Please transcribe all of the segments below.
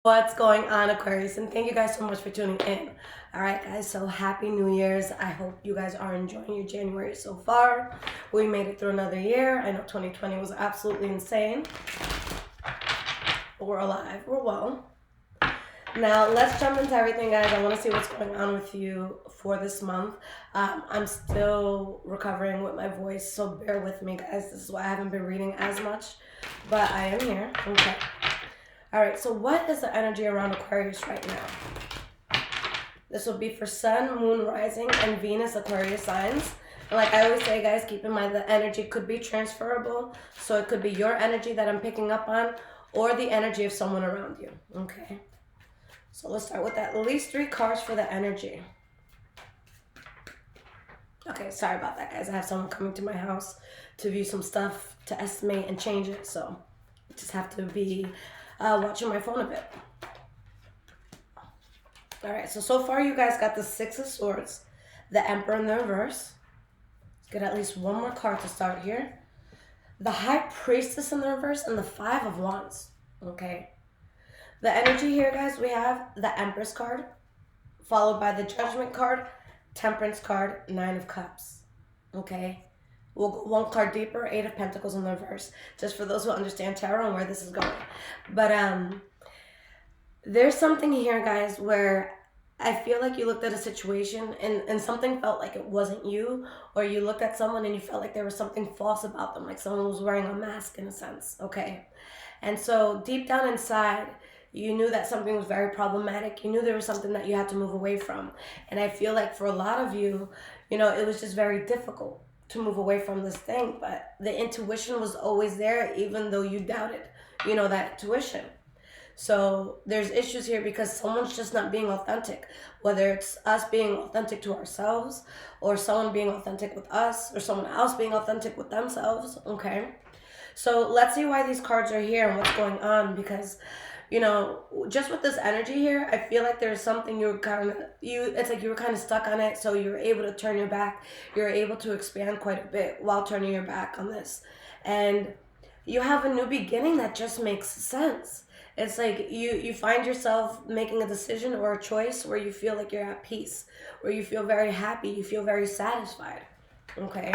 What's going on, Aquarius? And thank you guys so much for tuning in. All right, guys, so happy New Year's. I hope you guys are enjoying your January so far. We made it through another year. I know 2020 was absolutely insane, but we're alive, we're well. Now, let's jump into everything, guys. I want to see what's going on with you for this month. I'm still recovering with my voice, so bear with me, guys. This is why I haven't been reading as much, but I am here. Okay. All right, so what is the energy around Aquarius right now? This will be for Sun, Moon, Rising, and Venus Aquarius signs. And like I always say, guys, keep in mind the energy could be transferable. So it could be your energy that I'm picking up on or the energy of someone around you, okay? So let's start with at least 3 cards for the energy. Okay, sorry about that, guys. I have someone coming to my house to view some stuff, to estimate and change it. So I just have to be watching my phone a bit. All right, so far you guys got the 6 of Swords, the Emperor in the reverse. Let's get at least one more card to start here. The High Priestess in the reverse and the 5 of Wands, okay? The energy here, guys, we have the Empress card, followed by the Judgment card, Temperance card, 9 of Cups, okay? We'll go one card deeper, 8 of Pentacles in the reverse, just for those who understand tarot and where this is going. But there's something here, guys, where I feel like you looked at a situation and something felt like it wasn't you, or you looked at someone and you felt like there was something false about them, like someone was wearing a mask in a sense, okay? And so deep down inside, you knew that something was very problematic. You knew there was something that you had to move away from. And I feel like for a lot of you, you know, it was just very difficult to move away from this thing, but the intuition was always there, even though you doubted, you know, that intuition. So there's issues here because someone's just not being authentic, whether it's us being authentic to ourselves or someone being authentic with us or someone else being authentic with themselves, okay? So let's see why these cards are here and what's going on, because you know, just with this energy here, I feel like there's something it's like you were kind of stuck on it, so you were able to turn your back. You're able to expand quite a bit while turning your back on this. And you have a new beginning that just makes sense. It's like you find yourself making a decision or a choice where you feel like you're at peace, where you feel very happy, you feel very satisfied, okay?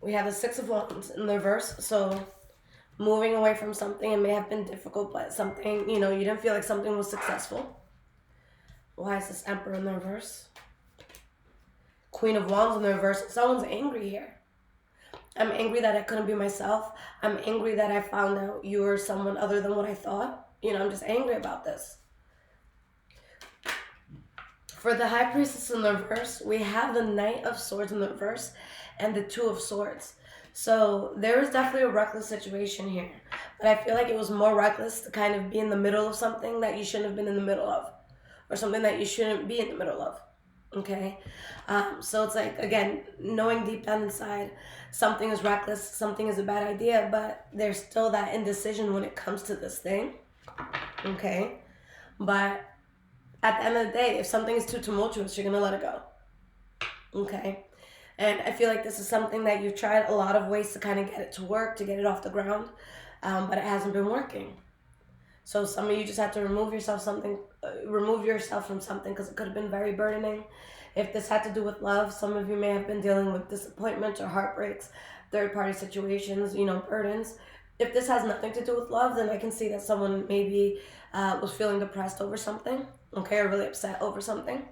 We have the 6 of Wands in the reverse, so moving away from something, it may have been difficult, but something, you know, you didn't feel like something was successful. Why is this Emperor in the reverse? Queen of Wands in the reverse. Someone's angry here. I'm angry that I couldn't be myself. I'm angry that I found out you were someone other than what I thought. You know, I'm just angry about this. For the High Priestess in the reverse, we have the Knight of Swords in the reverse and the 2 of Swords. So there was definitely a reckless situation here. But I feel like it was more reckless to kind of be in the middle of something that you shouldn't have been in the middle of. Or something that you shouldn't be in the middle of. Okay? So it's like, again, knowing deep down inside, something is reckless, something is a bad idea, but there's still that indecision when it comes to this thing. Okay? But at the end of the day, if something is too tumultuous, you're going to let it go. Okay? And I feel like this is something that you've tried a lot of ways to kind of get it to work, to get it off the ground, but it hasn't been working. So some of you just have to remove yourself from something because it could have been very burdening. If this had to do with love, some of you may have been dealing with disappointments or heartbreaks, third-party situations, you know, burdens. If this has nothing to do with love, then I can see that someone maybe was feeling depressed over something, okay, or really upset over something.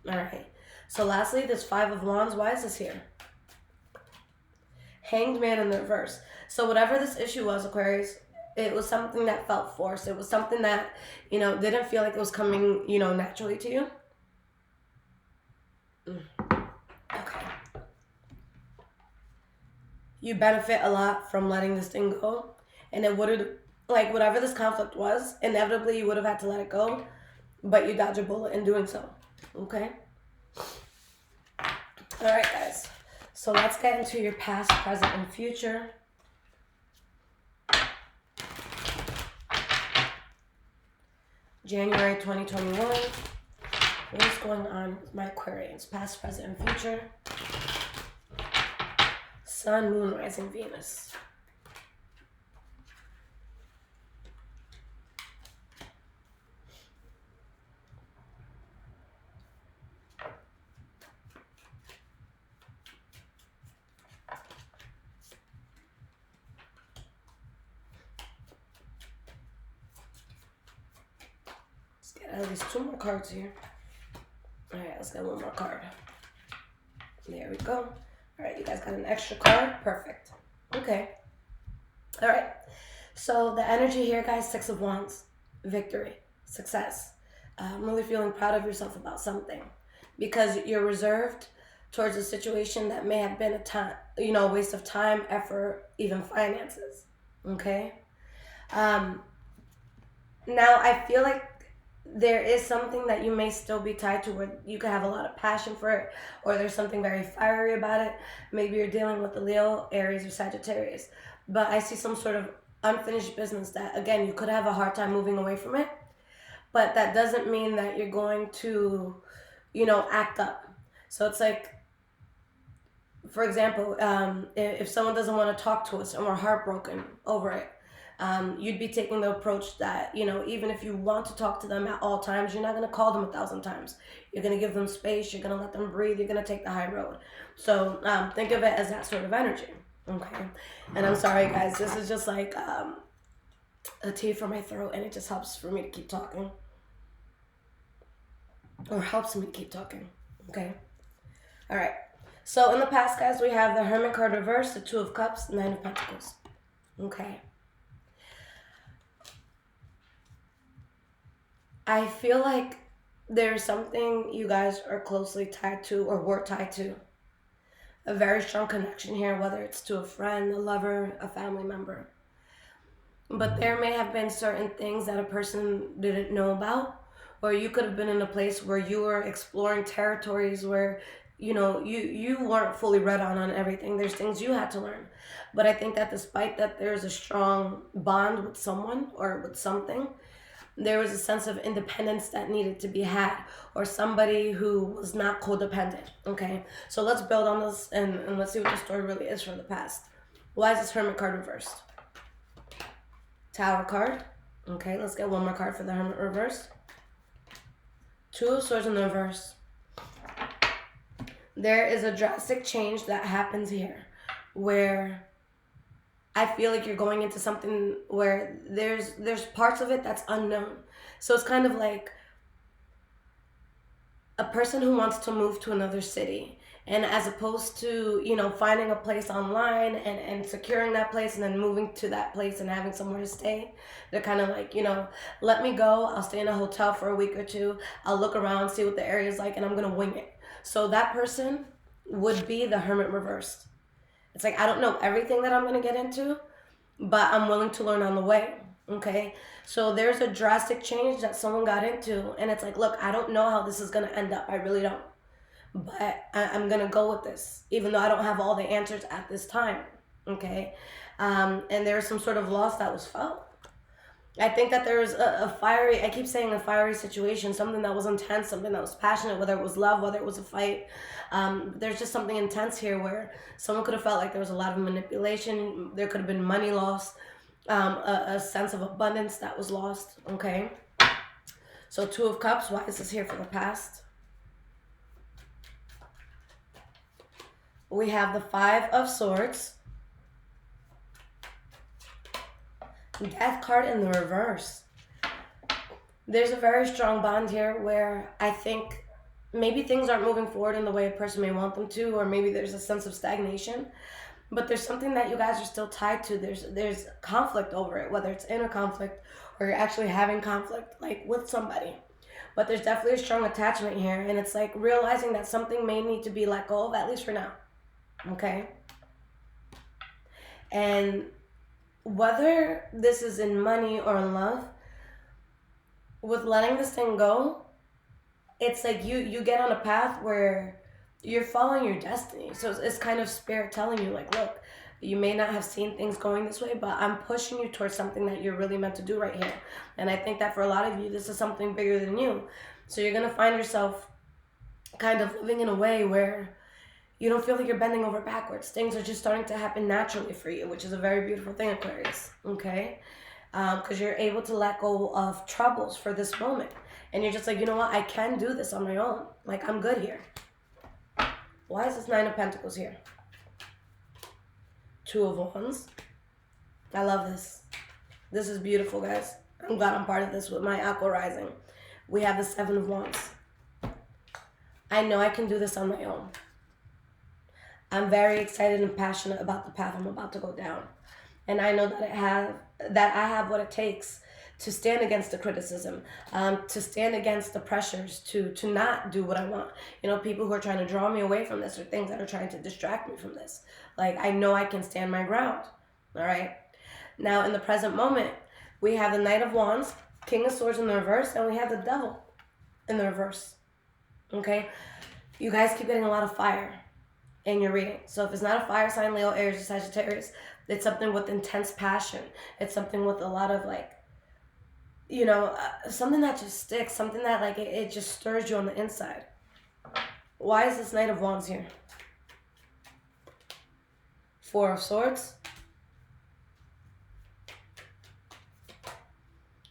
All right. So lastly, this 5 of Wands, why is this here? Hanged Man in the reverse. So whatever this issue was, Aquarius, it was something that felt forced. It was something that, you know, didn't feel like it was coming, you know, naturally to you. Okay. You benefit a lot from letting this thing go. And it would have, like, whatever this conflict was, inevitably you would have had to let it go. But you dodged a bullet in doing so. Okay? All right, guys. So let's get into your past, present, and future. January 2021. What is going on with my Aquarians? Past, present, and future. Sun, Moon, Rising, Venus. at least 2 more cards here. All right, let's get 1 more card. There we go. All right, you guys got an extra card. Perfect. Okay. All right. So the energy here, guys, 6 of Wands. Victory. Success. I'm really feeling proud of yourself about something because you're reserved towards a situation that may have been a waste of time, effort, even finances. Okay. Now I feel like there is something that you may still be tied to where you could have a lot of passion for it, or there's something very fiery about it. Maybe you're dealing with the Leo, Aries, or Sagittarius. But I see some sort of unfinished business that, again, you could have a hard time moving away from it. But that doesn't mean that you're going to, act up. So it's like, for example, if someone doesn't want to talk to us and we're heartbroken over it, you'd be taking the approach that, even if you want to talk to them at all times, you're not going to call them 1,000 times. You're going to give them space. You're going to let them breathe. You're going to take the high road. So think of it as that sort of energy. Okay. And I'm sorry, guys. This is just like a tea for my throat, and it just helps for me to keep talking. Or helps me to keep talking. Okay. All right. So in the past, guys, we have the Hermit card reversed, the 2 of Cups, 9 of Pentacles. Okay. I feel like there's something you guys are closely tied to or were tied to. A very strong connection here, whether it's to a friend, a lover, a family member. But there may have been certain things that a person didn't know about, or you could have been in a place where you were exploring territories where, you weren't fully read on everything. There's things you had to learn. But I think that despite that there's a strong bond with someone or with something, there was a sense of independence that needed to be had, or somebody who was not codependent. Okay, so let's build on this and let's see what the story really is from the past. Why is this Hermit card reversed? Tower card. Okay, let's get 1 more card for the Hermit reversed. 2 of Swords in the reverse. There is a drastic change that happens here where I feel like you're going into something where there's parts of it that's unknown. So it's kind of like a person who wants to move to another city. And as opposed to, finding a place online and securing that place and then moving to that place and having somewhere to stay, they're kind of like, let me go. I'll stay in a hotel for a week or 2. I'll look around, see what the area is like, and I'm going to wing it. So that person would be the Hermit reversed. It's like, I don't know everything that I'm going to get into, but I'm willing to learn on the way. Okay. So there's a drastic change that someone got into, and it's like, look, I don't know how this is going to end up. I really don't. But I'm going to go with this, even though I don't have all the answers at this time. Okay. And there's some sort of loss that was felt. I think that there's a fiery, I keep saying a fiery situation, something that was intense, something that was passionate, whether it was love, whether it was a fight. There's just something intense here where someone could have felt like there was a lot of manipulation. There could have been money lost, a sense of abundance that was lost. Okay. So 2 of Cups, why is this here for the past? We have the 5 of Swords. Death card in the reverse. There's a very strong bond here where I think maybe things aren't moving forward in the way a person may want them to, or maybe there's a sense of stagnation. But there's something that you guys are still tied to. There's conflict over it, whether it's inner conflict or you're actually having conflict, like with somebody. But there's definitely a strong attachment here, and it's like realizing that something may need to be let go of, at least for now. Okay? And whether this is in money or in love, with letting this thing go, it's like you get on a path where you're following your destiny. So it's kind of spirit telling you, like, look, you may not have seen things going this way, but I'm pushing you towards something that you're really meant to do right here. And I think that for a lot of you, this is something bigger than you. So you're going to find yourself kind of living in a way where you don't feel like you're bending over backwards. Things are just starting to happen naturally for you, which is a very beautiful thing, Aquarius. Okay? Because you're able to let go of troubles for this moment. And you're just like, you know what? I can do this on my own. Like, I'm good here. Why is this 9 of Pentacles here? 2 of Wands. I love this. This is beautiful, guys. I'm glad I'm part of this with my Aqua Rising. we have the Seven of Wands. I know I can do this on my own. I'm very excited and passionate about the path I'm about to go down. And I know that I have what it takes to stand against the criticism, to stand against the pressures, to not do what I want. You know, people who are trying to draw me away from this, or things that are trying to distract me from this. Like, I know I can stand my ground. All right. Now, in the present moment, we have the Knight of Wands, King of Swords in the reverse, and we have the Devil in the reverse. Okay? You guys keep getting a lot of fire in your reading. So if it's not a fire sign, Leo, Aries, or Sagittarius, it's something with intense passion. It's something with a lot of, like, you know, something that just sticks, something that, like, it just stirs you on the inside. Why is this Knight of Wands here? Four of Swords.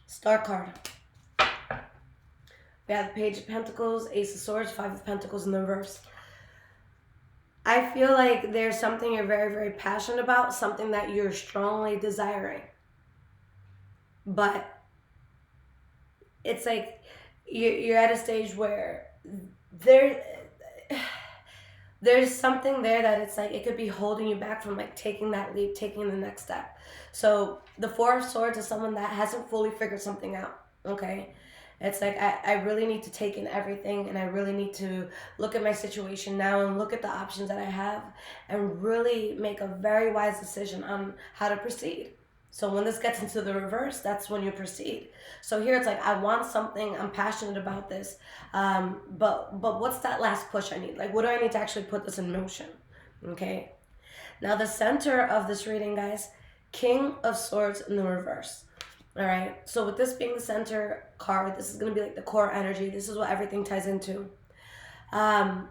Star card. We have the Page of Pentacles, Ace of Swords, Five of Pentacles in the reverse. I feel like there's something you're very, very passionate about, something that you're strongly desiring. But it's like you're at a stage where there's something there that it's like it could be holding you back from, like, taking that leap, taking the next step. So the Four of Swords is someone that hasn't fully figured something out, okay? It's like I really need to take in everything, and I really need to look at my situation now and look at the options that I have and really make a very wise decision on how to proceed. So when this gets into the reverse, that's when you proceed. So here it's like, I want something, I'm passionate about this, but what's that last push I need? Like, what do I need to actually put this in motion? Okay. Now the center of this reading, guys, King of Swords in the reverse. All right. So with this being the center card, this is going to be like the core energy. This is what everything ties into. 99%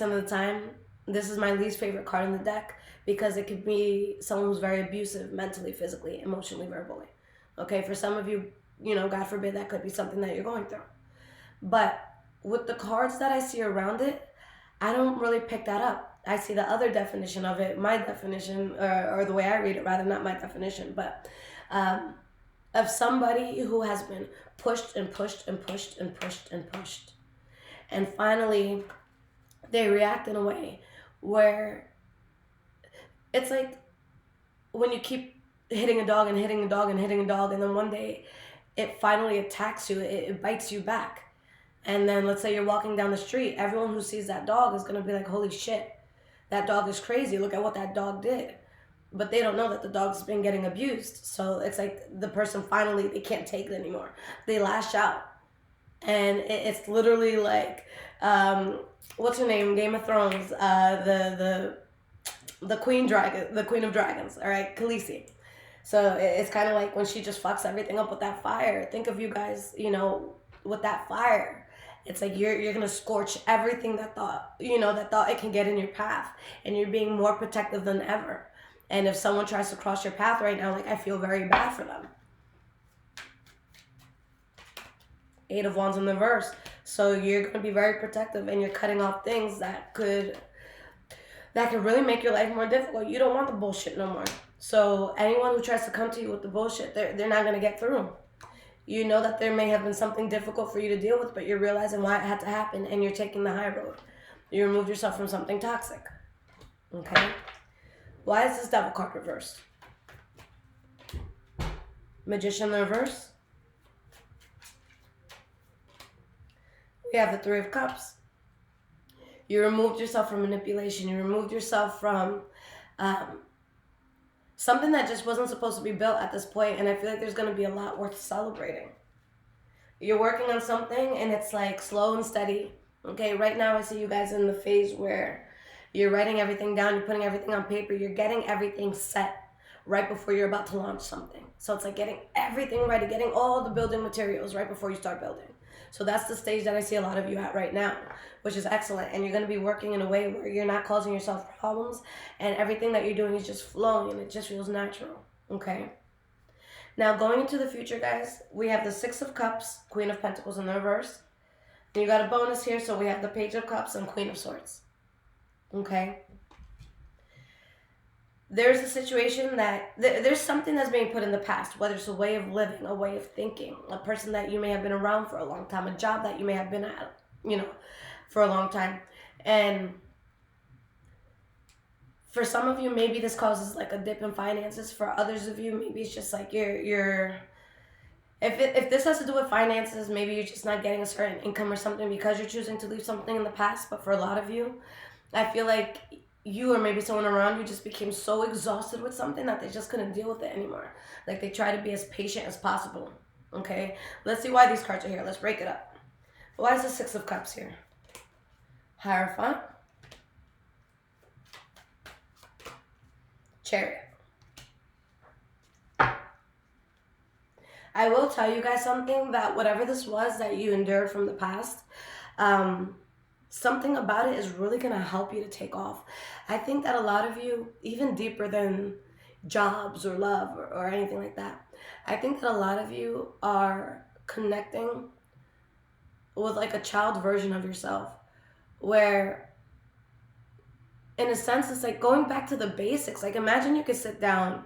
of the time, this is my least favorite card in the deck, because it could be someone who's very abusive mentally, physically, emotionally, verbally. Okay, for some of you, you know, God forbid, that could be something that you're going through. But with the cards that I see around it, I don't really pick that up. I see the other definition of it, my definition, or the way I read it, rather, not my definition, but of somebody who has been pushed and pushed and pushed and pushed and pushed. And finally, they react in a way where it's like when you keep hitting a dog and hitting a dog and hitting a dog, and then one day it finally attacks you, it bites you back. And then let's say you're walking down the street, everyone who sees that dog is going to be like, holy shit, that dog is crazy. Look at what that dog did. But they don't know that the dog's been getting abused. So it's like the person finally, they can't take it anymore. They lash out. And it's literally like, what's her name? Game of Thrones, the Queen of Dragons, all right, Khaleesi. So it's kind of like when she just fucks everything up with that fire. Think of you guys, you know, with that fire. It's like you're gonna scorch everything that thought it can get in your path, and you're being more protective than ever. And if someone tries to cross your path right now, like, I feel very bad for them. Eight of Wands in the reverse. So you're gonna be very protective, and you're cutting off things that could really make your life more difficult. You don't want the bullshit no more. So anyone who tries to come to you with the bullshit, they're not gonna get through. You know that there may have been something difficult for you to deal with, but you're realizing why it had to happen, and you're taking the high road. You removed yourself from something toxic. Okay? Why is this Devil card reversed? Magician in the reverse. We have the Three of Cups. You removed yourself from manipulation. You removed yourself from something that just wasn't supposed to be built at this point, and I feel like there's going to be a lot worth celebrating. You're working on something, and it's like slow and steady. Okay, right now I see you guys in the phase where you're writing everything down, you're putting everything on paper, you're getting everything set right before you're about to launch something. So it's like getting everything ready, getting all the building materials right before you start building. So that's the stage that I see a lot of you at right now, which is excellent. And you're going to be working in a way where you're not causing yourself problems, and everything that you're doing is just flowing, and it just feels natural. Okay? Now, going into the future, guys, we have the Six of Cups, Queen of Pentacles in the reverse. And you got a bonus here, so we have the Page of Cups and Queen of Swords. Okay? there's a situation that there's something that's being put in the past, whether it's a way of living, a way of thinking, a person that you may have been around for a long time, a job that you may have been at, for a long time. And for some of you, maybe this causes like a dip in finances. For others of you, maybe it's just like you're if this has to do with finances, maybe you're just not getting a certain income or something because you're choosing to leave something in the past. But for a lot of you, I feel like you or maybe someone around you just became so exhausted with something that they just couldn't deal with it anymore. Like they try to be as patient as possible. Okay, let's see why these cards are here. Let's break it up. Why is the Six of Cups here? Hierophant. Chariot. I will tell you guys something, that whatever this was that you endured from the past, something about it is really going to help you to take off. I think that a lot of you, even deeper than jobs or love or anything like that, I think that a lot of you are connecting with like a child version of yourself, where in a sense it's like going back to the basics. Like imagine you could sit down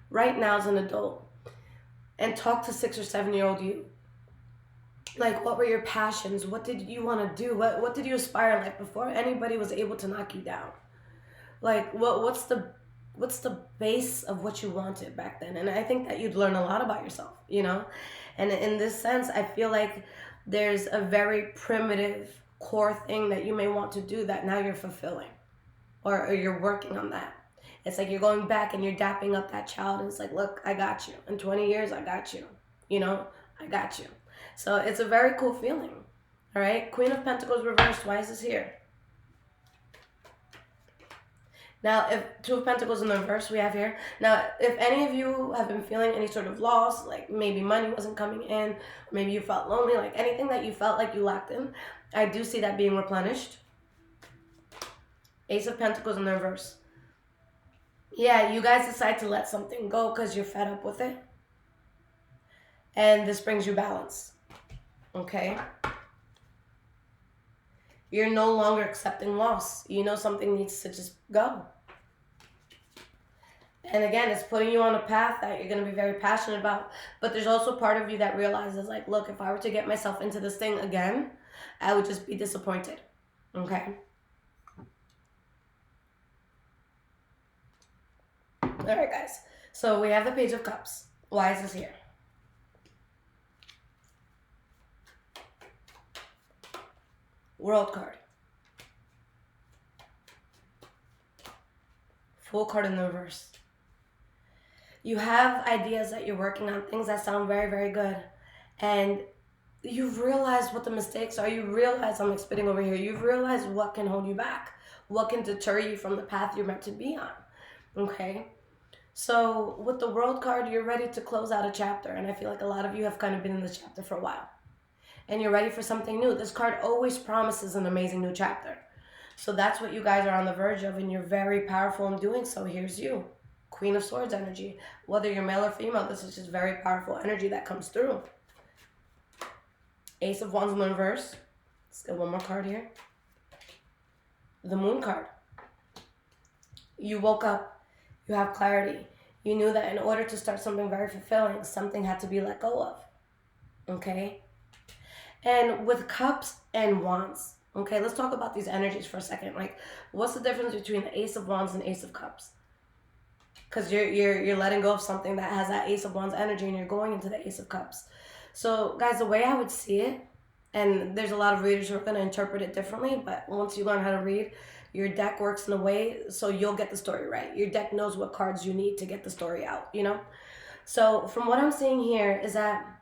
right now as an adult and talk to 6 or 7 year old you. Like, what were your passions? What did you want to do? What did you aspire in life before anybody was able to knock you down? Like, what's the base of what you wanted back then? And I think that you'd learn a lot about yourself, And in this sense, I feel like there's a very primitive core thing that you may want to do that now you're fulfilling, or you're working on that. It's like you're going back and you're dapping up that child, and it's like, look, I got you. In 20 years, I got you. I got you. So it's a very cool feeling. All right? Queen of Pentacles reversed. Why is this here? Now, if Two of Pentacles in the reverse we have here. Now, if any of you have been feeling any sort of loss, like maybe money wasn't coming in, or maybe you felt lonely, like anything that you felt like you lacked in, I do see that being replenished. Ace of Pentacles in the reverse. Yeah, you guys decide to let something go because you're fed up with it. And this brings you balance. Okay? You're no longer accepting loss. Something needs to just go. And again, it's putting you on a path that you're going to be very passionate about. But there's also part of you that realizes, like, look, if I were to get myself into this thing again, I would just be disappointed. Okay? All right, guys. So we have the Page of Cups. Why is this here? World card. Fool card in the reverse. You have ideas that you're working on, things that sound very, very good. And you've realized what the mistakes are. You realize, I'm spitting over here, you've realized what can hold you back. What can deter you from the path you're meant to be on. Okay? So with the World card, you're ready to close out a chapter. And I feel like a lot of you have kind of been in this chapter for a while. And you're ready for something new. This card always promises an amazing new chapter. So that's what you guys are on the verge of, and you're very powerful in doing so. Here's you. Queen of Swords energy. Whether you're male or female, this is just very powerful energy that comes through. Ace of Wands in the reverse. Let's get one more card here. The Moon card. You woke up. You have clarity. You knew that in order to start something very fulfilling, something had to be let go of. Okay? And with Cups and Wands, okay, let's talk about these energies for a second. Like, what's the difference between the Ace of Wands and Ace of Cups? Because you're letting go of something that has that Ace of Wands energy, and you're going into the Ace of Cups. So, guys, the way I would see it, and there's a lot of readers who are going to interpret it differently, but once you learn how to read, your deck works in a way so you'll get the story right. Your deck knows what cards you need to get the story out, So, from what I'm seeing here is that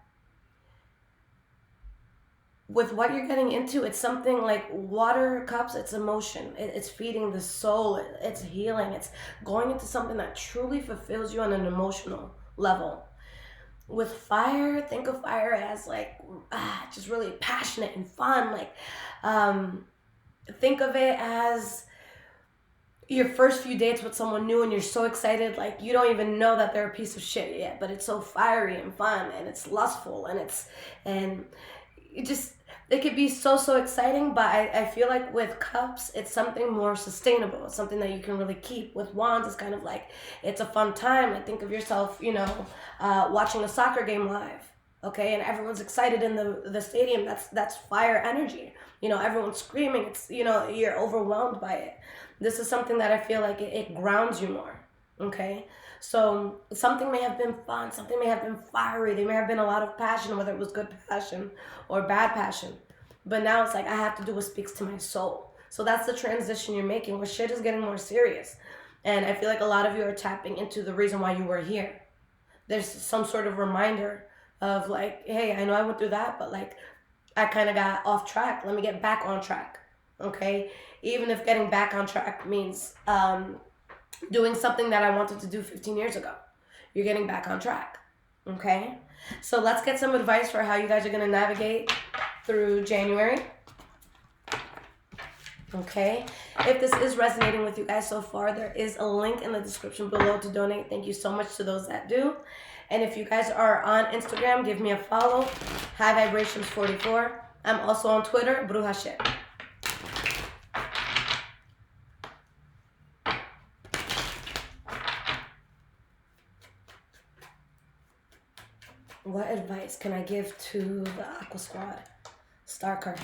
with what you're getting into, it's something like water cups, it's emotion. It's feeding the soul. It's healing. It's going into something that truly fulfills you on an emotional level. With fire, think of fire as like just really passionate and fun. Like think of it as your first few dates with someone new and you're so excited, like you don't even know that they're a piece of shit yet, but it's so fiery and fun and it's lustful and you just it could be so exciting, but I feel like with cups, it's something more sustainable. It's something that you can really keep. With wands, it's kind of like, it's a fun time. Like, think of yourself, watching a soccer game live, okay? And everyone's excited in the stadium. That's fire energy. Everyone's screaming. It's, you're overwhelmed by it. This is something that I feel like it grounds you more, okay? So something may have been fun, something may have been fiery, there may have been a lot of passion, whether it was good passion or bad passion. But now it's like, I have to do what speaks to my soul. So that's the transition you're making, where shit is getting more serious. And I feel like a lot of you are tapping into the reason why you were here. There's some sort of reminder of like, hey, I know I went through that, but like, I kind of got off track. Let me get back on track, okay? Even if getting back on track means doing something that I wanted to do 15 years ago. You're getting back on track, okay? So let's get some advice for how you guys are going to navigate through January, okay? If this is resonating with you guys so far, there is a link in the description below to donate. Thank you so much to those that do. And if you guys are on Instagram, give me a follow, High Vibrations 44. I'm also on Twitter, Bruja Shit. What advice can I give to the Aqua Squad? Star card.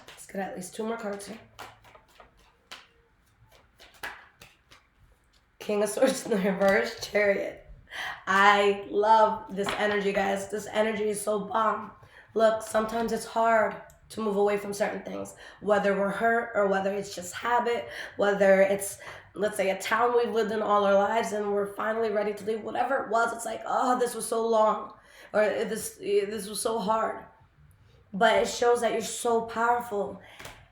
Let's get at least 2 more cards here. King of Swords in the reverse, Chariot. I love this energy, guys. This energy is so bomb. Look, sometimes it's hard to move away from certain things, whether we're hurt or whether it's just habit, whether it's, let's say, a town we've lived in all our lives and we're finally ready to leave. Whatever it was, it's like, oh, this was so long, or this was so hard. But it shows that you're so powerful.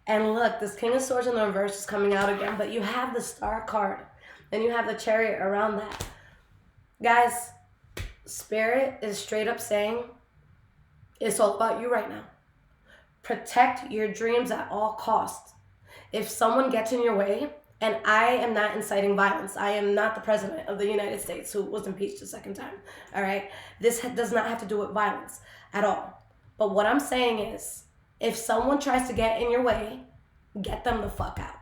And look, this King of Swords in the reverse is coming out again, but you have the Star card and you have the Chariot around that. Guys, Spirit is straight up saying it's all about you right now. Protect your dreams at all costs. If someone gets in your way, and I am not inciting violence. I am not the president of the United States who was impeached a second time. All right? This does not have to do with violence at all. But what I'm saying is, if someone tries to get in your way, get them the fuck out.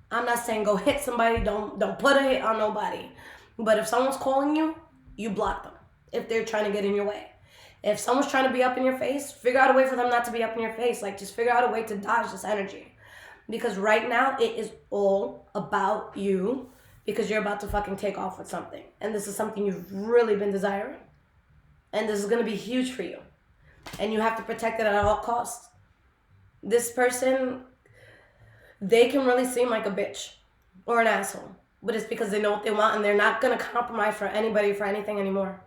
I'm not saying go hit somebody. Don't put a hit on nobody. But if someone's calling you, you block them if they're trying to get in your way. If someone's trying to be up in your face, figure out a way for them not to be up in your face. Like, just figure out a way to dodge this energy. Because right now, it is all about you, because you're about to fucking take off with something. And this is something you've really been desiring. And this is going to be huge for you. And you have to protect it at all costs. This person, they can really seem like a bitch or an asshole. But it's because they know what they want and they're not going to compromise for anybody for anything anymore.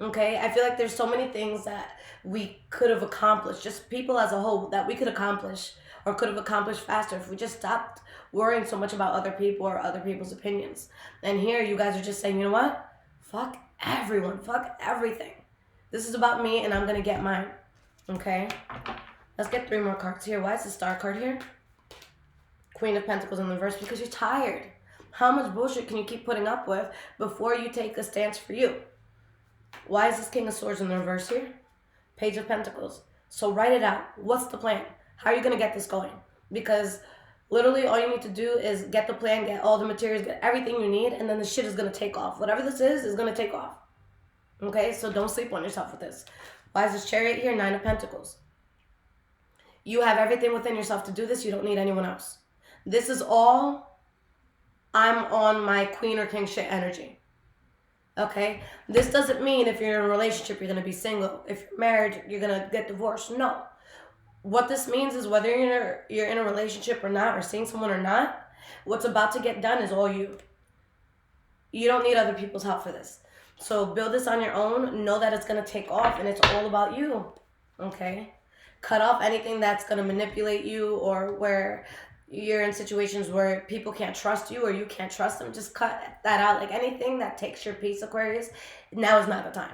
Okay? I feel like there's so many things that we could have accomplished, just people as a whole, that we could accomplish or could have accomplished faster if we just stopped worrying so much about other people or other people's opinions. And here you guys are just saying, you know what? Fuck everyone. Fuck everything. This is about me and I'm going to get mine. Okay? Let's get 3 more cards here. Why is the Star card here? Queen of Pentacles in the reverse, because you're tired. How much bullshit can you keep putting up with before you take a stance for you? Why is this King of Swords in the reverse here? Page of Pentacles. So write it out. What's the plan? How are you going to get this going? Because literally all you need to do is get the plan, get all the materials, get everything you need, and then the shit is going to take off. Whatever this is going to take off. Okay? So don't sleep on yourself with this. Why is this Chariot here? 9 of Pentacles. You have everything within yourself to do this. You don't need anyone else. This is all, I'm on my queen or king shit energy. Okay? This doesn't mean if you're in a relationship, you're going to be single. If you're married, you're going to get divorced. No. What this means is whether you're in a relationship or not, or seeing someone or not, what's about to get done is all you. You don't need other people's help for this. So build this on your own. Know that it's going to take off and it's all about you. Okay? Cut off anything that's going to manipulate you, or where you're in situations where people can't trust you or you can't trust them. Just cut that out. Like anything that takes your peace, Aquarius, now is not the time.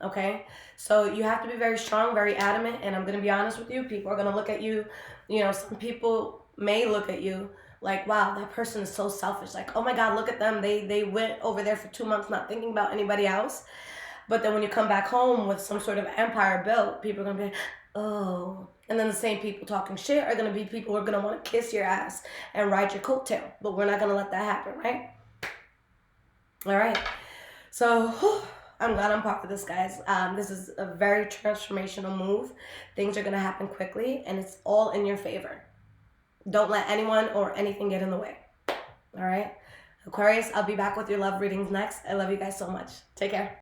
Okay? So you have to be very strong, very adamant. And I'm going to be honest with you. People are going to look at you. You know, some people may look at you like, wow, that person is so selfish. Like, oh my God, look at them. They went over there for 2 months not thinking about anybody else. But then when you come back home with some sort of empire built, people are going to be like, oh. And then the same people talking shit are going to be people who are going to want to kiss your ass and ride your coattail. But we're not going to let that happen, right? All right. So, I'm glad I'm part of this, guys. This is a very transformational move. Things are going to happen quickly, and it's all in your favor. Don't let anyone or anything get in the way. All right? Aquarius, I'll be back with your love readings next. I love you guys so much. Take care.